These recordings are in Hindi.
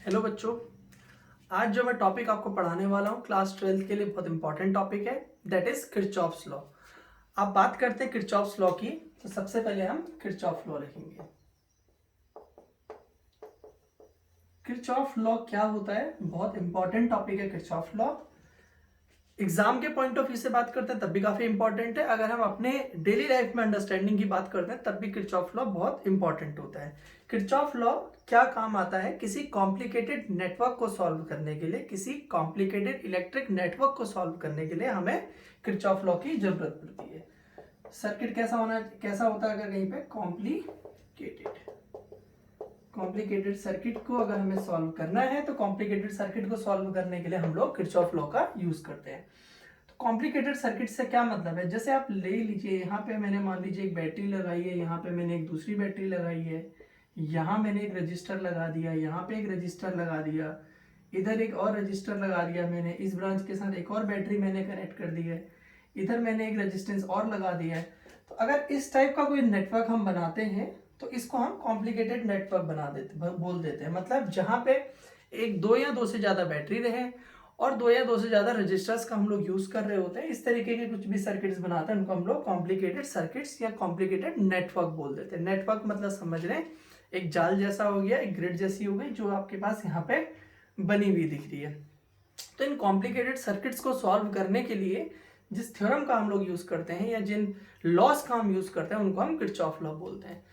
हेलो बच्चों। आज जो मैं टॉपिक आपको पढ़ाने वाला हूँ क्लास 12th के लिए बहुत इंपॉर्टेंट टॉपिक है, दैट इज किरचॉफ्स लॉ। आप बात करते हैं किरचॉफ्स लॉ की, तो सबसे पहले हम किरचॉफ लॉ लिखेंगे। किरचॉफ लॉ क्या होता है, बहुत इंपॉर्टेंट टॉपिक है किरचॉफ लॉ। एग्जाम के पॉइंट ऑफ व्यू से बात करते हैं तब भी काफी इंपॉर्टेंट है, अगर हम अपने डेली लाइफ में अंडरस्टैंडिंग की बात करते हैं तब भी किरचॉफ लॉ बहुत इंपॉर्टेंट होता है। किरचॉफ लॉ क्या काम आता है, किसी कॉम्प्लिकेटेड नेटवर्क को सॉल्व करने के लिए, किसी कॉम्प्लिकेटेड इलेक्ट्रिक नेटवर्क को सॉल्व करने के लिए हमें किरचॉफ लॉ की जरूरत पड़ती है। सर्किट कैसा होता है, अगर कहीं पे कॉम्प्लिकेटेड सर्किट को अगर हमें सॉल्व करना है तो कॉम्प्लिकेटेड सर्किट को सॉल्व करने के लिए हम लोग किरचॉफ लॉ का यूज करते हैं। तो कॉम्प्लिकेटेड सर्किट से क्या मतलब है, जैसे आप ले लीजिए, यहाँ पे मैंने मान लीजिए एक बैटरी लगाई है, यहाँ पे मैंने एक दूसरी बैटरी लगाई है, यहाँ मैंने एक रजिस्टर लगा दिया, यहाँ पे एक रजिस्टर लगा दिया, इधर एक और रजिस्टर लगा दिया मैंने, इस ब्रांच के साथ एक और बैटरी मैंने कनेक्ट कर दी है, इधर मैंने एक रेजिस्टेंस और लगा दिया है। तो अगर इस टाइप का कोई नेटवर्क हम बनाते हैं तो इसको हम कॉम्प्लिकेटेड नेटवर्क बोल देते हैं। मतलब जहां पे एक दो या दो से ज्यादा बैटरी रहे और दो या दो से ज्यादा रजिस्टर्स का हम लोग यूज कर रहे होते हैं, इस तरीके के कुछ भी सर्किट्स बनाते हैं उनको हम लोग कॉम्प्लिकेटेड सर्किट्स या कॉम्प्लिकेटेड नेटवर्क बोल देते हैं। नेटवर्क मतलब समझ रहे हैं, एक जाल जैसा हो गया, एक ग्रिड जैसी हो गई जो आपके पास यहाँ पे बनी हुई दिख रही है। तो इन कॉम्प्लिकेटेड सर्किट्स को सॉल्व करने के लिए जिस थ्योरम का हम लोग यूज करते हैं या जिन लॉस का हम यूज करते हैं उनको हम किरचॉफ लॉ बोलते हैं।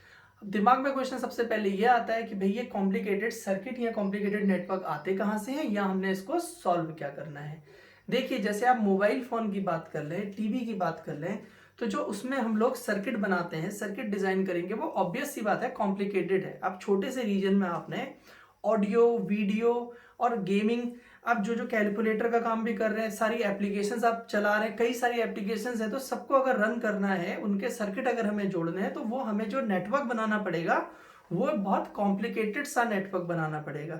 अब दिमाग में क्वेश्चन सबसे पहले ये आता है कि भाई ये कॉम्प्लिकेटेड सर्किट या कॉम्प्लिकेटेड नेटवर्क आते कहाँ से हैं या हमने इसको सॉल्व क्या करना है। देखिए, जैसे आप मोबाइल फोन की बात कर लें, टीवी की बात कर लें, तो जो उसमें हम लोग सर्किट बनाते हैं, सर्किट डिजाइन करेंगे, वो ऑब्वियस सी बात है कॉम्प्लिकेटेड है। आप छोटे से रीजन में आपने ऑडियो, वीडियो और गेमिंग, आप जो कैलकुलेटर का काम भी कर रहे हैं, सारी एप्लीकेशंस आप चला रहे हैं, कई सारी एप्लीकेशंस हैं, तो सबको अगर रन करना है, उनके सर्किट अगर हमें जोड़ने हैं, तो वो हमें जो नेटवर्क बनाना पड़ेगा वो बहुत कॉम्प्लिकेटेड सा नेटवर्क बनाना पड़ेगा।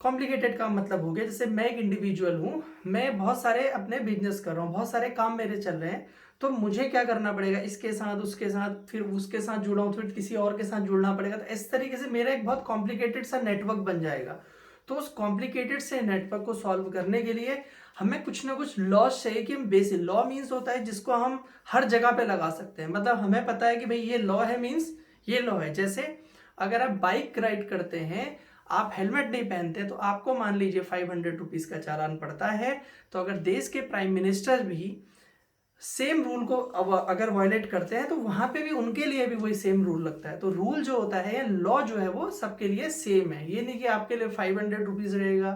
कॉम्प्लिकेटेड का मतलब हो गया, जैसे मैं एक इंडिविजुअल हूं, मैं बहुत सारे अपने बिजनेस कर रहा हूँ, बहुत सारे काम मेरे चल रहे हैं, तो मुझे क्या करना पड़ेगा, इसके साथ उसके साथ, फिर उसके साथ जुड़ा हूं, फिर किसी और के साथ जुड़ना पड़ेगा, तो इस तरीके से मेरा एक बहुत कॉम्प्लिकेटेड सा नेटवर्क बन जाएगा। तो उस कॉम्प्लिकेटेड से नेटवर्क को सॉल्व करने के लिए हमें कुछ ना कुछ लॉस चाहिए कि हम बेसिक लॉ मीन्स होता है जिसको हम हर जगह पे लगा सकते हैं। मतलब हमें पता है कि भाई ये लॉ है, मीन्स ये लॉ है। जैसे अगर आप बाइक राइड करते हैं, आप हेलमेट नहीं पहनते, तो आपको मान लीजिए 500 रुपीज का चालान पड़ता है। तो अगर देश के प्राइम मिनिस्टर भी सेम रूल को अगर वायलेट करते हैं तो वहां पे भी उनके लिए भी वही सेम रूल लगता है। तो रूल जो होता है, लॉ जो है, वो सबके लिए सेम है। ये नहीं कि आपके लिए 500 रुपीज रहेगा,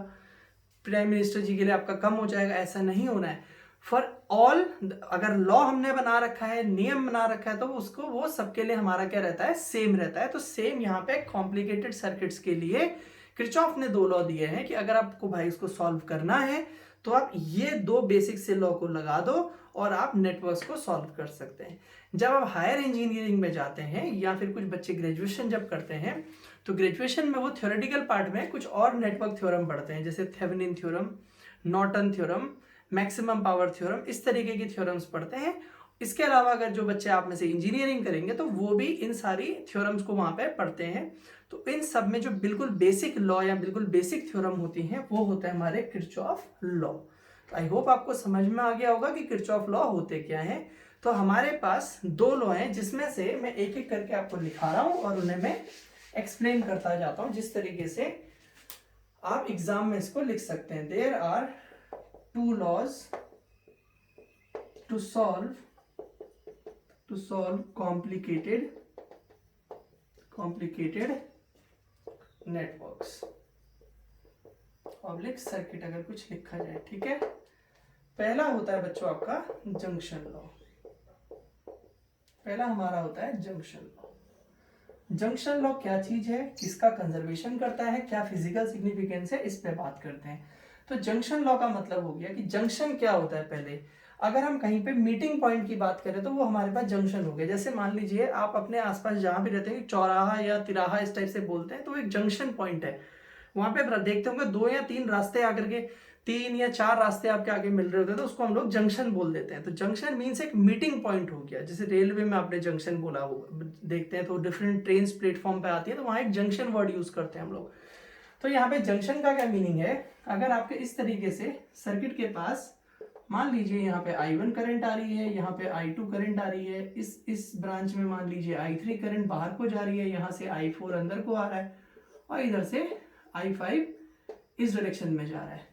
प्राइम मिनिस्टर जी के लिए आपका कम हो जाएगा, ऐसा नहीं होना है। फॉर ऑल, अगर लॉ हमने बना रखा है, नियम बना रखा है, तो उसको वो सबके लिए हमारा क्या रहता है, सेम रहता है। तो सेम यहाँ पे कॉम्प्लिकेटेड सर्किट्स के लिए किरचॉफ ने दो लॉ दिए हैं कि अगर आपको भाई इसको सॉल्व करना है तो आप ये दो बेसिक से लॉ को लगा दो और आप नेटवर्क्स को सॉल्व कर सकते हैं। जब आप हायर इंजीनियरिंग में जाते हैं या फिर कुछ बच्चे ग्रेजुएशन जब करते हैं, तो ग्रेजुएशन में वो थ्योरेटिकल पार्ट में कुछ और नेटवर्क थ्योरम पढ़ते हैं, जैसे Thevenin theorem, Norton theorem, maximum power theorem, इस तरीके की थ्योरम्स पढ़ते हैं। इसके अलावा अगर जो बच्चे आप में से इंजीनियरिंग करेंगे तो वो भी इन सारी थ्योरम्स को वहां पे पढ़ते हैं। तो इन सब में जो बिल्कुल बेसिक लॉ या बिल्कुल बेसिक थ्योरम होती हैं वो होता है हमारे किरचॉफ लॉ। तो आई होप आपको समझ में आ गया होगा कि किरचॉफ लॉ होते क्या हैं। तो हमारे पास दो लॉ हैं जिसमें से मैं एक एक करके आपको लिखा रहा हूं और उन्हें मैं एक्सप्लेन करता जाता हूं जिस तरीके से आप एग्जाम में इसको लिख सकते हैं। There are two laws to solve complicated networks oblique circuit, अगर कुछ लिखा जाए, ठीक है। पहला होता है बच्चों आपका जंक्शन लॉ। पहला हमारा होता है जंक्शन लॉ। जंक्शन लॉ क्या चीज है, किसका कंजर्वेशन करता है, क्या फिजिकल सिग्निफिकेंस है, इस पे बात करते हैं। तो जंक्शन लॉ का मतलब हो गया कि जंक्शन क्या होता है। पहले अगर हम कहीं पे मीटिंग पॉइंट की बात करें तो वो हमारे पास जंक्शन हो गया। जैसे मान लीजिए आप अपने आसपास जहां भी रहते हैं, चौराहा या तिराहा इस टाइप से बोलते हैं, तो एक जंक्शन पॉइंट है। वहां पे आप देखते होंगे दो या तीन रास्ते आकर के, तीन या चार रास्ते आपके आगे मिल रहे होते हैं, तो उसको हम लोग जंक्शन बोल देते हैं। तो जंक्शन मीन्स एक मीटिंग पॉइंट हो गया। जैसे रेलवे में आपने जंक्शन बोला होगा, देखते हैं तो डिफरेंट ट्रेन प्लेटफॉर्म पे आती है, तो वहां एक जंक्शन वर्ड यूज करते हैं हम लोग। तो यहाँ पे जंक्शन का क्या मीनिंग है, अगर आपके इस तरीके से सर्किट के पास मान लीजिए यहाँ पे I1 करंट आ रही है, यहाँ पे I2 करंट आ रही है, इस ब्रांच में मान लीजिए I3 करंट बाहर को जा रही है, यहाँ से I4 अंदर को आ रहा है और इधर से I5 इस डायरेक्शन में जा रहा है।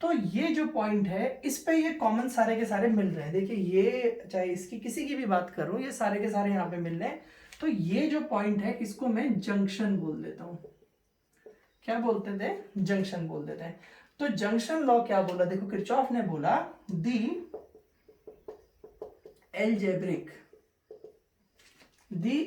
तो ये जो पॉइंट है इस पे ये कॉमन सारे के सारे मिल रहे हैं। देखिए ये चाहे इसकी किसी की भी बात करूं, ये सारे के सारे यहाँ पे मिल रहे हैं। तो ये जो पॉइंट है इसको मैं जंक्शन बोल देता हूं। क्या बोलते थे, जंक्शन बोल देते हैं। तो जंक्शन लॉ क्या बोला, देखो किरचॉफ ने बोला दी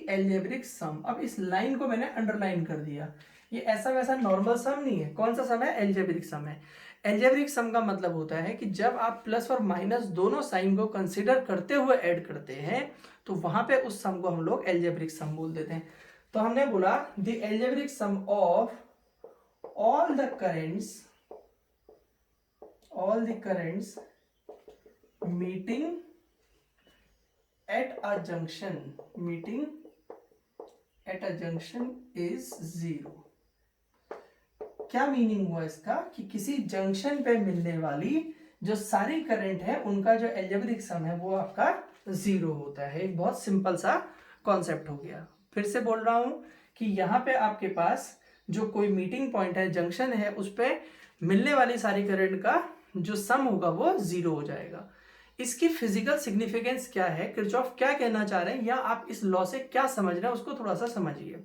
एल्जेब्रिक सम। अब इस लाइन को मैंने अंडरलाइन कर दिया, ये ऐसा वैसा नॉर्मल सम नहीं है। कौन सा सम है, एल्जेब्रिक सम है। एल्जेब्रिक सम का मतलब होता है कि जब आप प्लस और माइनस दोनों साइन को कंसीडर करते हुए ऐड करते हैं तो वहां पे उस सम को हम लोग एल्जेब्रिक सम बोल देते हैं। तो हमने बोला the algebraic sum of all the currents meeting at a junction is zero। क्या मीनिंग हुआ इसका कि किसी जंक्शन पे मिलने वाली जो सारी करंट है उनका जो एल्जेब्रिक सम है वो आपका जीरो होता है। एक बहुत सिंपल सा कॉन्सेप्ट हो गया। फिर से बोल रहा हूं कि यहाँ पे आपके पास जो कोई मीटिंग पॉइंट है, जंक्शन है, उस पे मिलने वाली सारी करंट का जो सम होगा वो जीरो हो जाएगा। इसकी फिजिकल सिग्निफिकेंस क्या है, किरचॉफ क्या कहना चाह रहे हैं, या आप इस लॉ से क्या समझ रहे हैं उसको थोड़ा सा समझिए।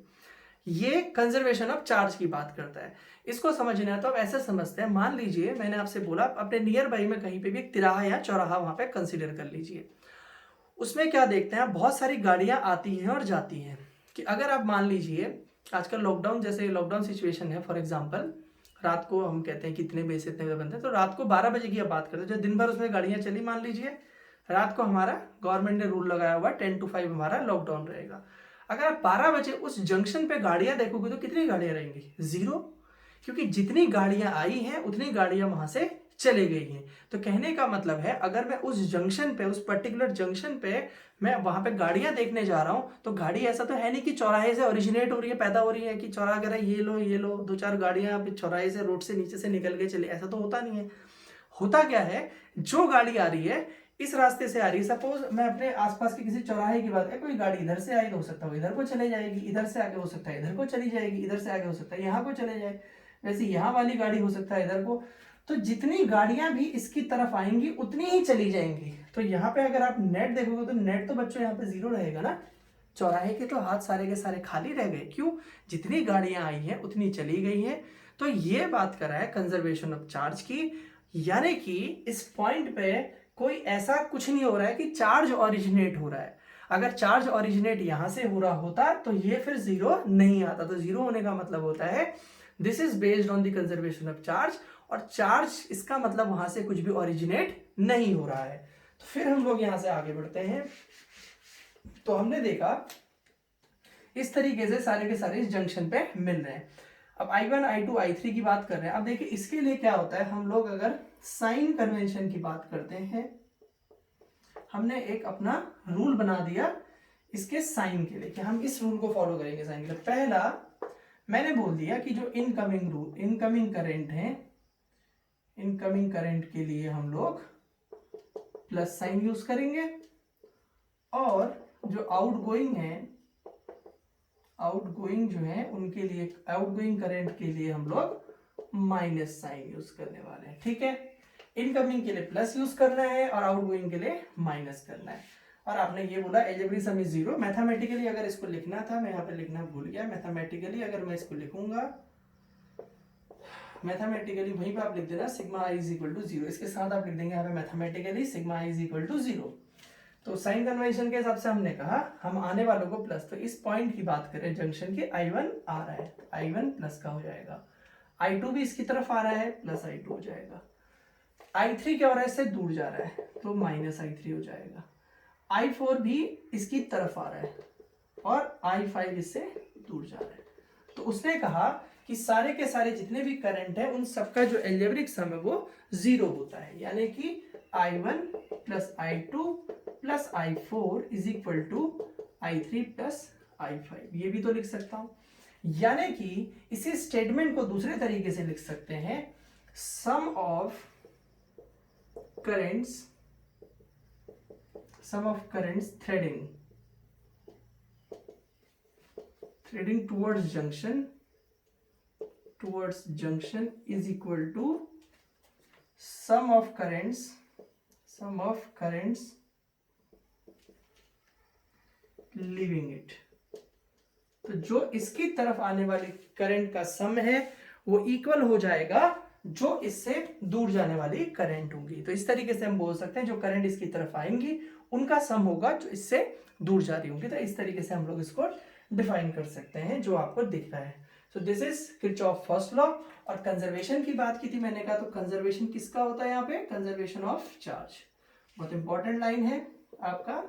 ये कंजर्वेशन ऑफ चार्ज की बात करता है। इसको समझना है तो आप ऐसे समझते हैं, मान लीजिए मैंने आपसे बोला अपने नियर बाई में कहीं पे भी एक तिराहा या चौराहा वहां पे कंसीडर कर लीजिए। उसमें क्या देखते हैं, बहुत सारी गाड़ियां आती हैं और जाती हैं। कि अगर आप मान लीजिए आजकल लॉकडाउन जैसे लॉकडाउन सिचुएशन है, फॉर एग्जांपल रात को हम कहते हैं कितने बजे से इतने बजे बंद है, तो रात को 12 बजे की आप बात करते हैं, जो दिन भर उसमें गाड़ियां चली, मान लीजिए रात को हमारा गवर्नमेंट ने रूल लगाया हुआ 10 to 5 हमारा लॉकडाउन रहेगा। अगर आप 12 बजे उस जंक्शन पे गाड़ियां देखोगे तो कितनी गाड़ियां रहेंगी, जीरो, क्योंकि जितनी गाड़ियां आई हैं उतनी गाड़ियां वहां से चले गई हैं। तो कहने का मतलब है अगर मैं उस जंक्शन पे, उस पर्टिकुलर जंक्शन पे मैं वहां पे गाड़ियां देखने जा रहा हूं, तो गाड़ी ऐसा तो है नहीं कि चौराहे से ओरिजिनेट हो रही है, पैदा हो रही है कि चौराहा कह रहा है ये लो दो चार गाड़ियां चौराहे से, रोड से नीचे से निकल के चले, ऐसा तो होता नहीं है। होता क्या है, जो गाड़ी आ रही है इस रास्ते से आ रही है, सपोज मैं अपने आसपास के किसी चौराहे की बात है, कोई गाड़ी इधर से आई तो हो सकता है इधर को चले जाएगी, इधर से आगे हो सकता है इधर को चली जाएगी, इधर से आगे हो सकता है यहाँ को चले जाए, वैसे यहाँ वाली गाड़ी हो सकता है इधर को। तो जितनी गाड़ियां भी इसकी तरफ आएंगी उतनी ही चली जाएंगी। तो यहाँ पे अगर आप नेट देखोगे तो नेट तो बच्चों यहाँ पे जीरो रहेगा ना, चौराहे के तो हाथ सारे के सारे खाली रह गए। क्यों, जितनी गाड़ियां आई हैं उतनी चली गई हैं। तो ये बात कर रहा है कंजर्वेशन ऑफ चार्ज की, यानी कि इस पॉइंट पे कोई ऐसा कुछ नहीं हो रहा है कि चार्ज ओरिजिनेट हो रहा है। अगर चार्ज ओरिजिनेट यहां से हो रहा होता तो ये फिर जीरो नहीं आता। तो जीरो होने का मतलब होता है this is based on the conservation of charge, और चार्ज इसका मतलब वहां से कुछ भी ओरिजिनेट नहीं हो रहा है। तो फिर हम लोग यहां से आगे बढ़ते हैं। तो हमने देखा इस तरीके से सारे के सारे इस जंक्शन पे मिल रहे हैं। अब I1 I2 I3 की बात कर रहे हैं। अब देखिए इसके लिए क्या होता है, हम लोग अगर साइन कन्वेंशन की बात करते हैं, हमने एक अपना रूल बना दिया इसके साइन के लिए कि हम इस रूल को फॉलो करेंगे साइन के लिए। पहला मैंने बोल दिया कि जो इनकमिंग करंट है, इनकमिंग करंट के लिए हम लोग प्लस साइन यूज करेंगे, और जो आउटगोइंग जो है उनके लिए, आउटगोइंग करंट के लिए हम लोग माइनस साइन यूज करने वाले हैं। ठीक है, इनकमिंग के लिए प्लस यूज करना है और आउटगोइंग के लिए माइनस करना है। और आपने ये बोला algebraic sum is zero. Mathematically अगर इसको लिखना था, मैं यहाँ पे लिखना भूल गया, मैथमेटिकली अगर मैं इसको लिखूंगा, मैथमेटिकली वहीं पे आप लिख देना sigma I is equal to zero, इसके साथ आप लिख देंगे यहाँ पे mathematically sigma I is equal to zero. तो साइन कन्वेंशन के हिसाब से हमने कहा हम आने वालों को प्लस, तो इस पॉइंट की बात करें जंक्शन के, I1 आ रहा है, I1 प्लस का हो जाएगा, I2 भी इसकी तरफ आ रहा है, प्लस I2 हो जाएगा, I3 क्या हो रहा है, इससे दूर जा रहा है तो माइनस I3 हो जाएगा, I4 भी इसकी तरफ आ रहा है और I5 इससे दूर जा रहा है। तो उसने कहा कि सारे के सारे जितने भी करंट है उन सबका जो एल्जेब्रिक सम है वो जीरो होता है, यानी कि I1 plus I2 plus I4 is equal to I3 plus I5। ये भी तो लिख सकता हूं। यानी कि इसी स्टेटमेंट को दूसरे तरीके से लिख सकते हैं, sum of currents threading towards junction is equal to sum of currents leaving it. तो जो इसकी तरफ आने वाली करंट का सम है वो इक्वल हो जाएगा जो इससे दूर जाने वाली करंट होंगी। तो इस तरीके से हम बोल सकते हैं जो करंट इसकी तरफ आएंगी उनका सम होगा जो इससे दूर जा रही होंगी। तो इस तरीके से हम लोग इसको डिफाइन कर सकते हैं जो आपको दिख रहा है। So this is Kirchhoff first law. और कंजर्वेशन की बात की थी मैंने कहा, तो कंजर्वेशन किसका होता है यहाँ पे, कंजर्वेशन ऑफ चार्ज। बहुत इंपॉर्टेंट लाइन है आपका,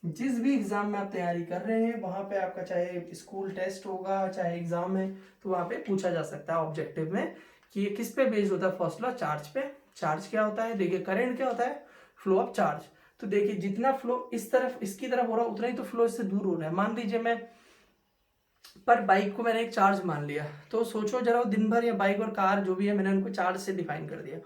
जिस भी एग्जाम में आप तैयारी कर रहे हैं वहां पे आपका चाहे स्कूल टेस्ट होगा चाहे एग्जाम है तो वहां पे पूछा जा सकता है ऑब्जेक्टिव में कि ये किस पे बेस्ड होता है फर्स्ट लॉ, चार्ज पे। चार्ज क्या होता है, देखिए करंट क्या होता है, फ्लो ऑफ चार्ज। तो देखिए जितना फ्लो इस तरफ इसकी तरफ हो रहा है उतना ही तो फ्लो इससे दूर हो रहा है। मान लीजिए मैं पर बाइक को मैंने एक चार्ज मान लिया, तो सोचो जरा दिन भर या बाइक और कार जो भी है मैंने उनको चार्ज से डिफाइन कर दिया,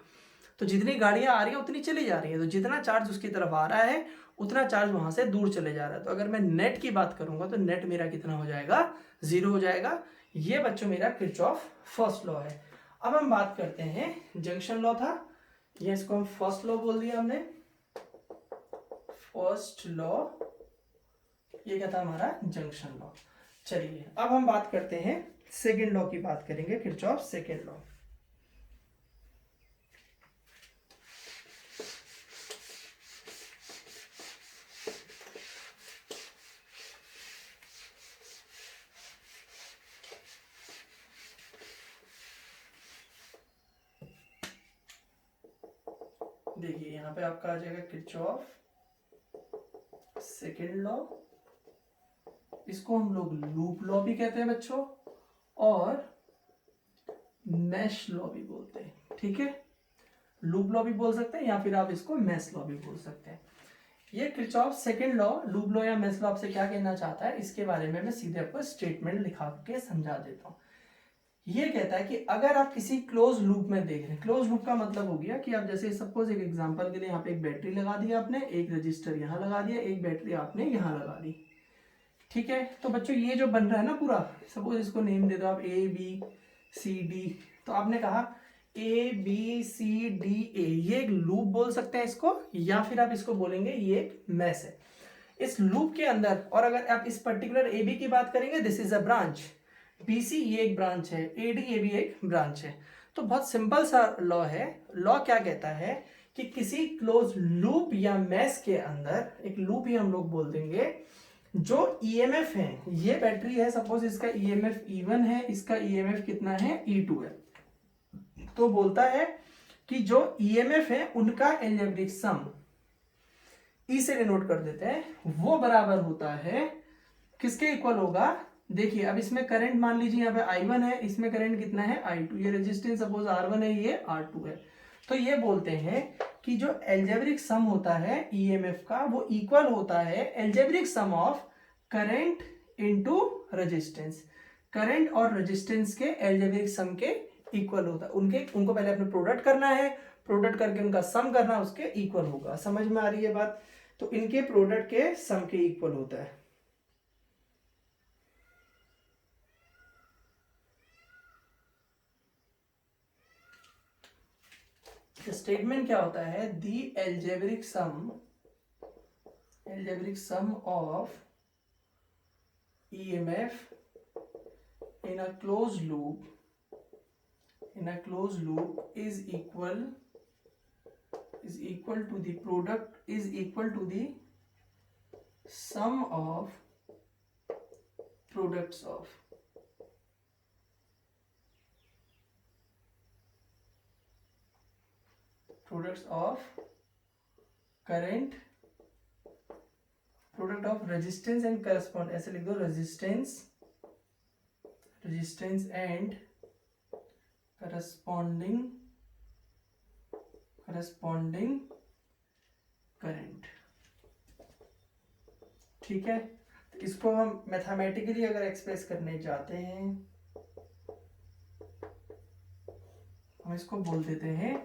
तो जितनी गाड़ियां आ रही है उतनी चली जा रही है, तो जितना चार्ज उसकी तरफ आ रहा है उतना चार्ज वहां से दूर चले जा रहा है। तो अगर मैं नेट की बात करूंगा तो नेट मेरा कितना हो जाएगा, 0 हो जाएगा। ये बच्चों मेरा किरचॉफ फर्स्ट लॉ है। अब हम बात करते हैं, जंक्शन लॉ था, ये इसको हम फर्स्ट लॉ बोल दिया हमने, फर्स्ट लॉ, ये क्या था हमारा जंक्शन लॉ। चलिए अब हम बात करते हैं सेकेंड लॉ की, बात करेंगे किरचॉफ सेकेंड लॉ। देखिए यहाँ पे आपका आ जाएगा किरचॉफ सेकेंड लॉ, इसको हम लोग लूप लॉ भी कहते हैं बच्चों, और मैश लॉ भी बोलते हैं। ठीक है, लूप लॉ भी बोल सकते हैं या फिर आप इसको मैश लॉ भी बोल सकते हैं। ये Kirchhoff second law, loop law या मैश लॉ आपसे क्या कहना चाहता है, इसके बारे में मैं सीधे आपको स्टेटमेंट लिखा के समझा देता हूँ। ये कहता है कि अगर आप किसी क्लोज लूप में देख रहे हैं, क्लोज लूप का मतलब हो गया कि आप जैसे सपोज एक एग्जांपल के लिए यहाँ पे एक बैटरी लगा दी आपने, एक रजिस्टर यहाँ लगा दिया, एक बैटरी आपने यहाँ लगा दी। ठीक है, तो बच्चों ये जो बन रहा है ना पूरा, सपोज इसको नेम दे दो आप A B C D, तो आपने कहा A B C D A, ये एक लूप बोल सकते हैं इसको, या फिर आप इसको बोलेंगे ये एक मैश है। इस लूप के अंदर, और अगर आप इस पर्टिकुलर AB की बात करेंगे, this is a branch, BC ये एक ब्रांच है, AD ये भी एक ब्रांच है। तो बहुत सिंपल सा लॉ है। लॉ क्या कहता है कि किसी क्लोज लूप या मैश के अंदर, एक लूप ही हम लोग बोल देंगे, जो EMF है, ये बैटरी है सपोज, इसका EMF E1 है, इसका EMF कितना है E2 है, तो बोलता है कि जो EMF है उनका एल्जेब्रिक सम, ई से डिनोट कर देते हैं, वो बराबर होता है किसके इक्वल होगा। देखिए अब इसमें करंट मान लीजिए यहाँ पे I1 है, इसमें करंट कितना है I2, ये रेजिस्टेंस सपोज R1 है, ये R2 है। तो ये बोलते हैं कि जो एल्जेब्रिक सम होता है EMF का वो इक्वल होता है algebraic sum of current into resistance. Current और रेजिस्टेंस के एल्जेब्रिक सम के इक्वल होता है, उनको पहले अपने प्रोडक्ट करना है, प्रोडक्ट करके उनका सम करना, उसके इक्वल होगा। समझ में आ रही है बात, तो इनके प्रोडक्ट के सम के इक्वल होता है। स्टेटमेंट क्या होता है, the algebraic sum of EMF in a closed loop is equal to the product, is equal to the sum of products of current, product of resistance and correspond, ऐसे लिख दो, रेजिस्टेंस एंड करस्पॉन्डिंग करंट। ठीक है, इसको हम मैथमेटिकली अगर एक्सप्रेस करने जाते हैं, हम इसको बोल देते हैं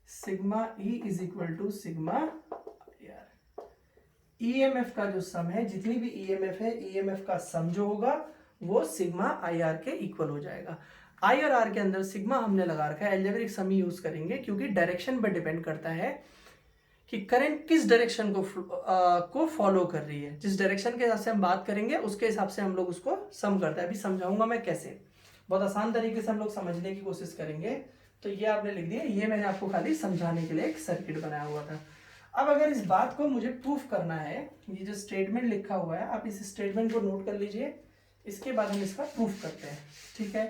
sigma E is equal to sigma R. EMF का जो सम है, जितनी भी ईएमएफ है, ईएमएफ का सम जो होगा वो सिग्मा आई आर के इक्वल हो जाएगा। आई और आर के अंदर सिग्मा हमने लगा रखा है, एल्जेब्रिक सम ही यूज करेंगे क्योंकि डायरेक्शन पर डिपेंड करता है कि करंट किस डायरेक्शन को फॉलो कर रही है। जिस डायरेक्शन के हिसाब से हम बात करेंगे उसके हिसाब से हम लोग उसको सम करते हैं। अभी समझाऊंगा मैं कैसे, बहुत आसान तरीके से हम लोग समझने की कोशिश करेंगे। तो ये आपने लिख दिया, ये मैंने आपको खाली समझाने के लिए एक सर्किट बनाया हुआ था। अब अगर इस बात को मुझे प्रूफ करना है, ये जो स्टेटमेंट लिखा हुआ है आप इस स्टेटमेंट को नोट कर लीजिए, इसके बाद हम इसका प्रूफ करते हैं, ठीक है।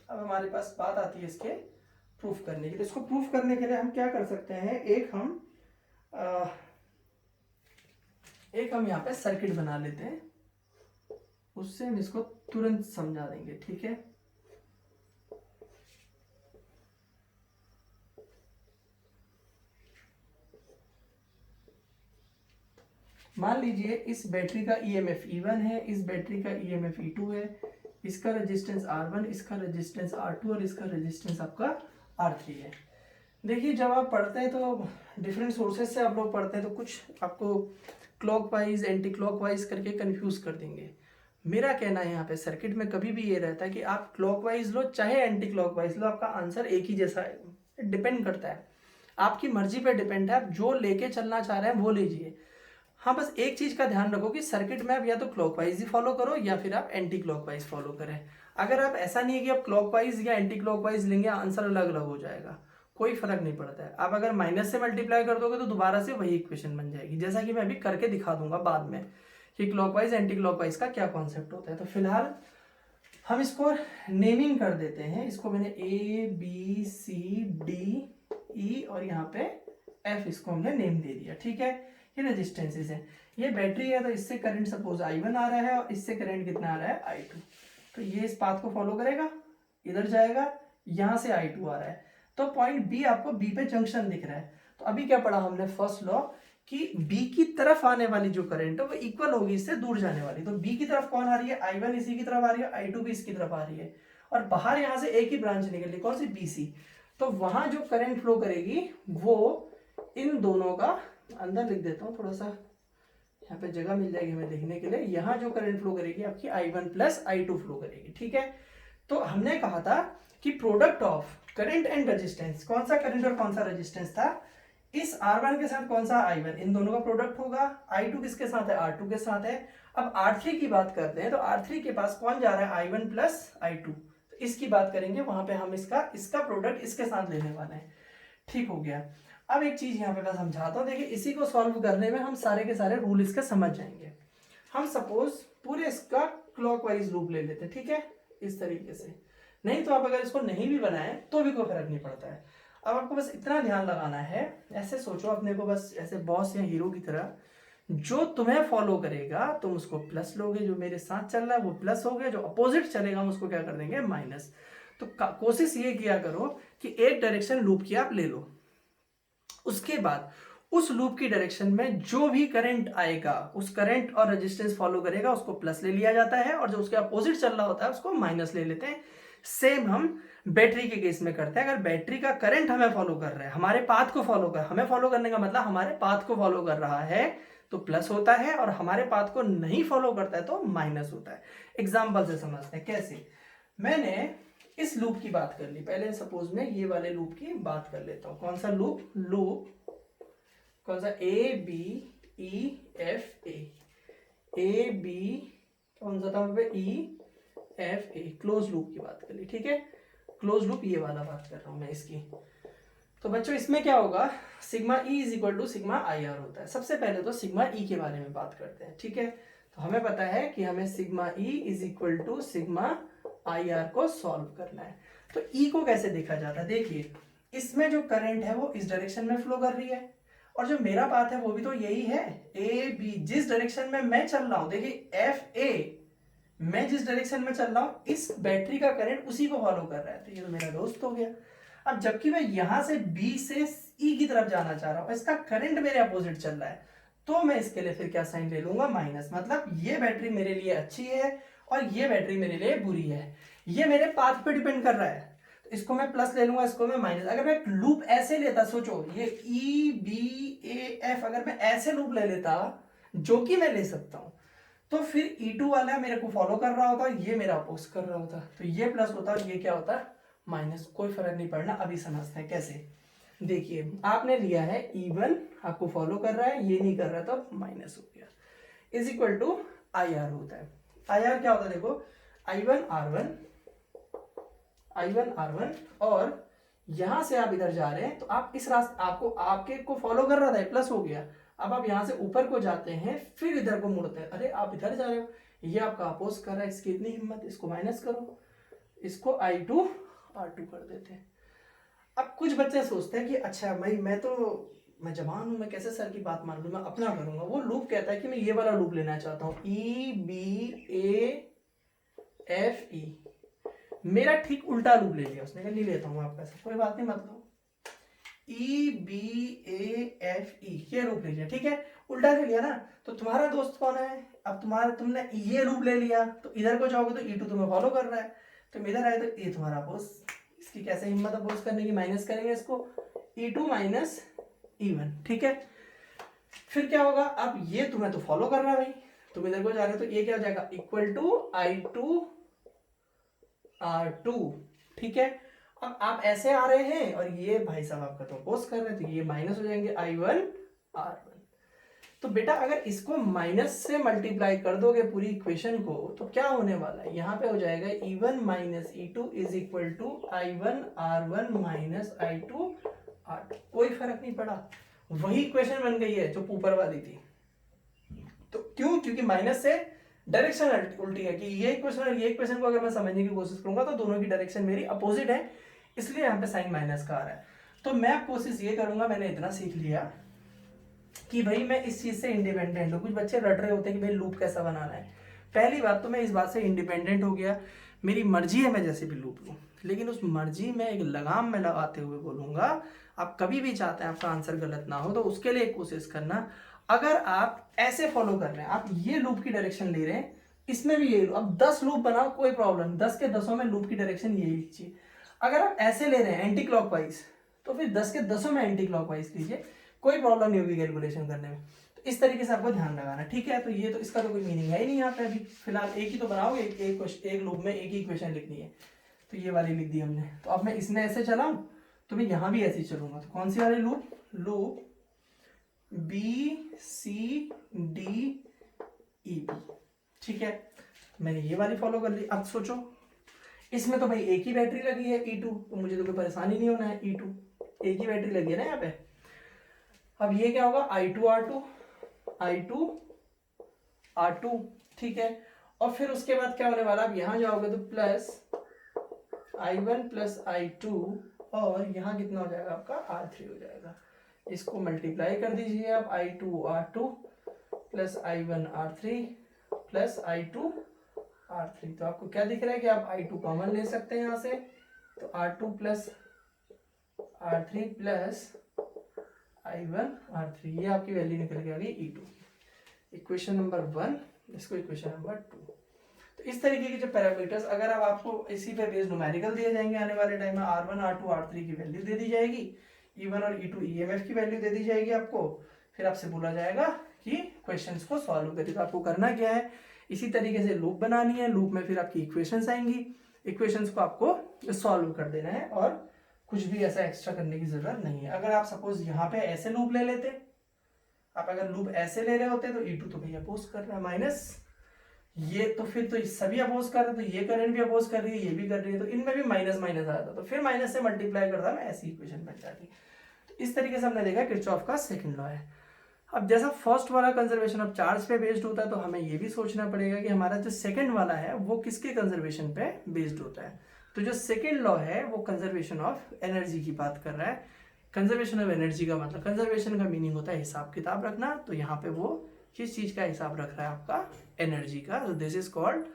अब हमारे पास बात आती है इसके प्रूफ करने की। तो इसको प्रूफ करने के लिए हम क्या कर सकते हैं, एक हम यहाँ पे सर्किट बना लेते हैं, उससे हम इसको तुरंत समझा देंगे, ठीक है। मान लीजिए इस बैटरी का ईएमएफ E1 है, इस बैटरी का ईएमएफ E2 है, इसका रेजिस्टेंस R1, इसका रेजिस्टेंस R2 और इसका रेजिस्टेंस आपका R3 है। देखिए जब आप पढ़ते हैं तो डिफरेंट सोर्सेज से आप लोग पढ़ते हैं तो कुछ आपको क्लॉकवाइज एंटी क्लॉकवाइज करके कंफ्यूज कर देंगे। मेरा कहना है यहाँ पे सर्किट में कभी भी ये रहता है कि आप क्लॉकवाइज लो चाहे एंटी क्लॉकवाइज लो, आपका आंसर एक ही जैसा है। डिपेंड करता है, आपकी मर्जी पे डिपेंड है, आप जो लेके चलना चाह रहे हैं वो लीजिए। हाँ बस एक चीज का ध्यान रखो कि सर्किट में आप या तो क्लॉकवाइज ही फॉलो करो या फिर आप एंटी क्लॉकवाइज फॉलो करें। अगर आप ऐसा नहीं है कि आप क्लॉकवाइज या एंटी क्लॉकवाइज लेंगे आंसर अलग अलग हो जाएगा, कोई फर्क नहीं पड़ता है। आप अगर माइनस से मल्टीप्लाई कर दोगे तो दोबारा से वही इक्वेशन बन जाएगी, जैसा कि मैं अभी करके दिखा दूंगा बाद में कि क्लॉकवाइज एंटी क्लॉकवाइज का क्या कॉन्सेप्ट होता है। तो फिलहाल हम इसको नेमिंग कर देते हैं। इसको मैंने A B C D E और यहाँ पे एफ इसको हमने नेम दे दिया, ठीक है। ये रेजिस्टेंसेस है, ये बैटरी है तो इससे करंट सपोज I1 आ रहा है और इससे करंट कितना आ रहा है I2। तो ये इस पाथ को फॉलो करेगा, इधर जाएगा, यहां से I2 आ रहा है। तो पॉइंट बी, आपको बी पे जंक्शन दिख रहा है। तो अभी क्या पढ़ा हमने फर्स्ट लॉ कि बी की तरफ आने वाली जो करंट है वो इक्वल होगी इससे दूर जाने वाली। तो बी की तरफ कौन आ रही है, I1 इसी की तरफ आ रही है, I2 भी इसकी तरफ आ रही है, और बाहर यहां से एक ही ब्रांच निकल रही, कौन सी, BC। तो वहां जो करंट फ्लो करेगी वो इन दोनों का, अंदर लिख देता हूँ थोड़ा सा, यहाँ पे जगह मिल जाएगी हमें लिखने के लिए। यहाँ जो करंट फ्लो करेगी आपकी I1 प्लस I2 फ्लो करेगी, ठीक है। तो हमने कहा था कि product of current and resistance, कौन सा करंट और कौन सा रेजिस्टेंस था, इस R1 के साथ कौन सा I1, इन दोनों का प्रोडक्ट होगा। I2 किसके साथ है, R2 के साथ है। अब R3 की बात करते हैं तो R3 के पास कौन जा रहा है, I1 प्लस I2। तो इसकी बात करेंगे, वहां पे हम इसका प्रोडक्ट इसके साथ लेने वाले हैं, ठीक हो गया। अब एक चीज यहाँ पे मैं समझाता हूँ, देखिए इसी को सॉल्व करने में हम सारे के सारे रूल इसके समझ जाएंगे। हम सपोज पूरे इसका क्लॉकवाइज लूप ले लेते हैं, ठीक है, इस तरीके से। नहीं तो आप अगर इसको नहीं भी बनाए तो भी कोई फर्क नहीं पड़ता है। अब आपको बस इतना ध्यान लगाना है, ऐसे सोचो अपने को बस ऐसे बॉस या हीरो की तरह, जो तुम्हें फॉलो करेगा तुम उसको प्लस लोगे, जो मेरे साथ चल रहा है वो प्लस हो गया, जो अपोजिट चलेगा हम उसको क्या कर देंगे, माइनस। तो कोशिश ये किया करो कि एक डायरेक्शन लूप की आप ले लो, उसके बाद उस लूप की डायरेक्शन में जो भी करंट आएगा उस करंट और रेजिस्टेंस फॉलो करेगा उसको प्लस ले लिया जाता है, और जो उसके अपोजिट चल रहा होता है उसको माइनस ले लेते हैं। सेम हम बैटरी के केस में करते हैं। अगर बैटरी का करंट हमें फॉलो कर रहा है, हमारे पाथ को फॉलो कर, हमें फॉलो करने का मतलब हमारे पाथ को फॉलो कर रहा है तो प्लस होता है, और हमारे पाथ को नहीं फॉलो करता है तो माइनस होता है। एग्जाम्पल से समझते हैं कैसे। मैंने इस लूप की बात कर ली, पहले सपोज मैं ये वाले लूप की बात कर लेता हूं। कौन सा लूप, कौन सा, A B E F A B, कौन सा था E F A, close loop की बात कर ली, ठीक है। क्लोज लूप ये वाला बात कर रहा हूं मैं इसकी। तो बच्चों इसमें क्या होगा, sigma E is equal to sigma IR होता है। सबसे पहले तो सिग्मा E के बारे में बात करते हैं, ठीक है। तो हमें पता है कि हमें sigma E is equal to sigma IR को सॉल्व करना है। तो E को कैसे देखा जाता है, देखिए इसमें जो करंट है वो इस डायरेक्शन में फ्लो कर रही है, और जो मेरा पाथ है वो भी तो यही है, A B। जिस डायरेक्शन में मैं चल रहा हूं, देखिए FA, मैं जिस डायरेक्शन में चल रहा हूं इस बैटरी का करंट उसी को फॉलो कर रहा है, तो ये तो मेरा दोस्त हो गया। अब जबकि मैं यहां से बी से ई की तरफ जाना चाह रहा हूं, इसका करंट मेरे अपोजिट चल रहा है, तो मैं इसके लिए फिर क्या साइन ले लूंगा, माइनस। मतलब ये बैटरी मेरे लिए अच्छी है और ये बैटरी मेरे लिए बुरी है, ये मेरे पाथ पे डिपेंड कर रहा है, तो इसको मैं प्लस ले लूंगा, इसको मैं माइनस। अगर मैं लूप ऐसे लेता, सोचो ये ई बी ए एफ, अगर मैं ऐसे लूप ले लेता, जो कि मैं ले सकता हूं, तो फिर E2 वाला मेरे को फॉलो कर रहा होता, ये मेरा अपोज कर रहा होता, तो ये प्लस होता और ये क्या होता, माइनस। कोई फर्क नहीं पड़ना। अभी समझते हैं कैसे। देखिए आपने लिया है E1 आपको फॉलो कर रहा है, ये नहीं कर रहा, तो माइनस हो गया, इज इक्वल टू IR होता है। IR क्या होता है, देखो I1 R1 और यहां से आप इधर जा रहे हैं, तो आप इस रास्ते, आपको आपके को फॉलो कर रहा था, प्लस हो गया। अब आप यहां से ऊपर को जाते हैं, फिर इधर को मुड़ते हैं, अरे आप इधर जा रहे हो, ये आपका अपोज कर रहा है, इसकी इतनी हिम्मत, इसको माइनस करो, इसको I2 R2 कर देते हैं। अब कुछ बच्चे सोचते हैं कि अच्छा भाई मैं जवान हूं, मैं कैसे सर की बात मान लूं, मैं अपना करूंगा। वो लूप कहता है कि मैं ये वाला लूप लेना चाहता हूँ, EBAFE, मेरा ठीक उल्टा लूप ले लिया उसने, नहीं लेता हूँ आपका, कोई बात नहीं, मतलब EBAFE ये लूप ले लिया, ठीक है, उल्टा ले लिया ना। तो तुम्हारा दोस्त कौन है, अब तुमने ये लूप ले लिया, तो इधर को जाओगे तो E2 तुम्हें फॉलो कर रहा है, तुम इधर आए तो ये तुम्हारा अपोज, इसकी कैसे हिम्मत अपोज करने की, माइनस करेंगे इसको, E2 माइनस E1, ठीक है। फिर क्या होगा, अब ये तुम्हें तो फॉलो कर रहा है भाई, तुम इधर को जा रहे हो, तो ये क्या हो जाएगा, इक्वल टू I2 R2, ठीक है। अब आप ऐसे आ रहे हैं और ये भाई साहब आपका तो अपोज कर रहे हैं, तो ये माइनस हो जाएंगे I1 R1। तो बेटा अगर इसको माइनस से मल्टीप्लाई कर दोगे पूरी इक्वेशन को, तो क्या होने वाला है, यहां पे हो जाएगा E1 minus E2 is equal to I1 R1 minus I2 R2। कोई फर्क नहीं पड़ा, वही इक्वेशन बन गई है जो ऊपर वाली थी। तो क्यों, क्योंकि माइनस से डायरेक्शन उल्टी है, कि ये इक्वेशन और ये इक्वेशन को अगर मैं समझने की कोशिश करूंगा तो दोनों की डायरेक्शन मेरी अपोजिट है, इसलिए यहाँ पे साइन माइनस का आ रहा है। तो मैं कोशिश ये करूंगा, मैंने इतना सीख लिया कि भाई मैं इस चीज से इंडिपेंडेंट हूँ। कुछ बच्चे रट रहे होते हैं कि भाई लूप कैसा बनाना है। पहली बात तो मैं इस बात से इंडिपेंडेंट हो गया, मेरी मर्जी है मैं जैसे भी लूप लूँ, लेकिन उस मर्जी में एक लगाम में लगाते हुए बोलूंगा, आप कभी भी चाहते हैं आपका आंसर गलत ना हो, तो उसके लिए कोशिश करना। अगर आप ऐसे फॉलो कर रहे हैं, आप ये लूप की डायरेक्शन ले रहे हैं, इसमें भी यही, अब 10 लूप बनाओ कोई प्रॉब्लम, 10 के 10 में लूप की डायरेक्शन यही लीजिए। अगर आप ऐसे ले रहे हैं एंटी क्लॉकवाइज, तो फिर 10 के 10 में एंटी क्लॉकवाइज लीजिए, कोई प्रॉब्लम नहीं होगी कैलकुलेशन करने में। तो इस तरीके से आपको ध्यान लगाना, ठीक है। तो ये तो इसका तो कोई मीनिंग है ही नहीं यहाँ पे, अभी फिलहाल एक ही तो बनाओगे, एक लूप में एक ही इक्वेशन लिखनी है, तो ये वाली लिख दी हमने। तो अब मैं इसमें ऐसे चलाऊं तो मैं यहाँ भी ऐसे ही चलूंगा, तो कौन सी वाली लूप, लूप BCDEB, ठीक है। मैंने ये वाली फॉलो कर ली। अब सोचो इसमें तो भाई एक ही बैटरी लगी है E2, तो मुझे तो कोई परेशानी नहीं होना है, E2 एक ही बैटरी लगी है ना यहाँ पे। अब ये क्या होगा, I2 R2, ठीक है। और फिर उसके बाद क्या होने वाला, अब यहाँ जाओगे तो प्लस I1 प्लस I2, और यहाँ कितना हो जाएगा आपका R3 हो जाएगा। इसको मल्टीप्लाई कर दीजिए आप, I2 R2 plus I1 R3 plus I2 R3। तो आपको क्या दिख रहा है कि आप I2 कॉमन ले सकते हैं यहाँ से, तो R2 plus R3 plus I1 R3, ये आपकी वैल्यू निकल के आ गई E2, इक्वेशन नंबर 1, इसको इक्वेशन नंबर 2। तो इस तरीके के जो पैरामीटर्स, अगर अब आपको इसी पे बेस्ड न्यूमेरिकल दिए जाएंगे आने वाले टाइम में, R1 R2 R3 की वैल्यू दे दी जाएगी, E1 और E2 EMF की वैल्यू दे दी जाएगी आपको, फिर आपसे बोला जाएगा कि क्वेश्चंस को सॉल्व करिए। तो आपको करना क्या है, इसी तरीके से लूप बनानी है, लूप में फिर आपकी इक्वेशंस आएंगी, इक्वेशंस को आपको सॉल्व कर देना है, और कुछ भी ऐसा एक्स्ट्रा करने की जरूरत नहीं है। अगर आप सपोज यहाँ पे ऐसे लूप ले लेते, आप अगर लूप ऐसे ले रहे होते, तो E2 तो भैया अपोज कर रहा है माइनस, ये तो फिर तो सभी अपोज कर रहे हैं, तो ये करंट भी अपोज कर रही है, ये भी कर रही है, तो इनमें भी माइनस माइनस आता, तो फिर माइनस से मल्टीप्लाई करता मैं, ऐसी इक्वेशन बन जाती। तो इस तरीके से हमने देखा किरचॉफ का सेकंड लॉ है। अब जैसा फर्स्ट वाला कंजर्वेशन ऑफ चार्ज पे बेस्ड होता है, तो हमें ये भी सोचना पड़ेगा कि हमारा जो सेकंड वाला है वो किसके कंजर्वेशन पे बेस्ड होता है। तो जो सेकंड लॉ है वो कंजर्वेशन ऑफ एनर्जी की बात कर रहा है। कंजर्वेशन ऑफ एनर्जी का मतलब, कंजर्वेशन का मीनिंग होता है हिसाब किताब रखना, तो यहाँ पे वो किस चीज का हिसाब रख रहा है, आपका एनर्जी का। तो this is called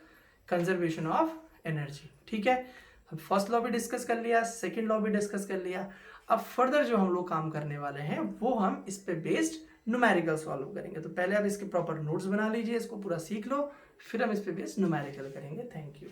conservation of energy, ठीक है। अब फर्स्ट लॉ भी डिस्कस कर लिया, सेकंड लॉ भी डिस्कस कर लिया। अब फर्दर जो हम लोग काम करने वाले हैं वो हम इस पे बेस्ड न्यूमेरिकल सॉल्व करेंगे। तो पहले आप इसके प्रॉपर नोट्स बना लीजिए, इसको पूरा सीख लो, फिर हम इस पे बेस्ड न्यूमेरिकल करेंगे। Thank you.